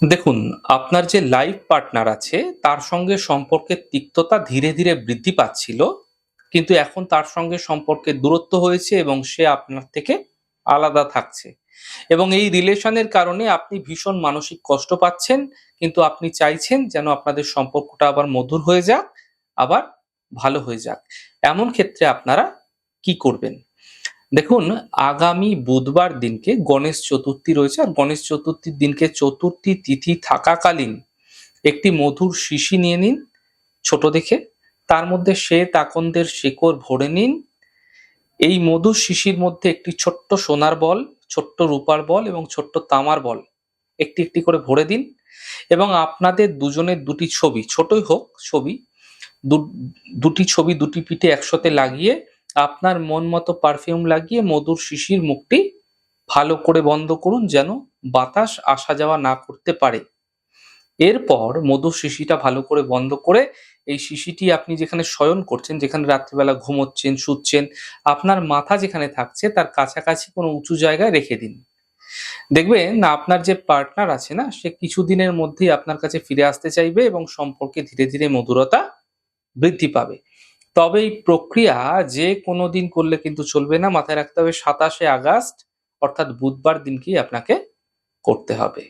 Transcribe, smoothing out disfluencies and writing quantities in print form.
দেখুন, আপনার যে লাইফ পার্টনার আছে তার সঙ্গে সম্পর্কের তিক্ততা ধীরে, ধীরে বৃদ্ধি পাচ্ছিল। কিন্তু এখন তার সঙ্গে সম্পর্কের দূরত্ব হয়েছে এবং সে আপনার থেকে আলাদা থাকছে। এবং এই রিলেশনের কারণে আপনি ভীষণ মানসিক কষ্ট পাচ্ছেন। কিন্তু আপনি চাইছেন যেন আপনাদের সম্পর্কটা আবার মধুর হয়ে যাক, আবার ভালো হয়ে যাক। এমন ক্ষেত্রে আপনারা কি করবেন? দেখুন, আগামী বুধবার দিনকে গণেশ চতুর্থী রয়েছে। আর গণেশ চতুর্থীর দিনকে চতুর্থী তিথি থাকাকালীন একটি মধুর শিশি নিয়ে নিন ছোট দেখে। তার মধ্যে শ্বেত আকন্দের শিকড় ভরে নিন। এই মধুর শিশির মধ্যে একটি ছোট্ট সোনার বল, ছোট্ট রূপার বল এবং ছোট্ট তামার বল একটি, একটি করে ভরে দিন এবং আপনাদের দুজনের দুটি ছবি, ছোটই হোক ছবি, দু দুটি ছবি দুটি পিঠে একসাথে লাগিয়ে আপনার মন মতো পারফিউম লাগিয়ে মধুর শিশির মুখটি ভালো করে বন্ধ করুন যেন বাতাস আসা যাওয়া না করতে পারে। এরপর মধুর শিশিটা ভালো করে বন্ধ করে এই শিশিটি আপনি যেখানে শয়ন করছেন, যেখানে রাত্রিবেলা ঘুমোচ্ছেন, শুচ্ছেন, আপনার মাথা যেখানে থাকছে তার কাছাকাছি কোনো উঁচু জায়গায় রেখে দিন। দেখবেন আপনার যে পার্টনার আছে না, সে কিছুদিনের মধ্যেই আপনার কাছে ফিরে আসতে চাইবে এবং সম্পর্কে ধীরে, ধীরে মধুরতা বৃদ্ধি পাবে। তবে এই প্রক্রিয়া যে কোনো দিন করলে কিন্তু চলবে না। মাথায় রাখতে হবে ২৭শে আগস্ট অর্থাৎ বুধবার দিনকেই আপনাকে করতে হবে।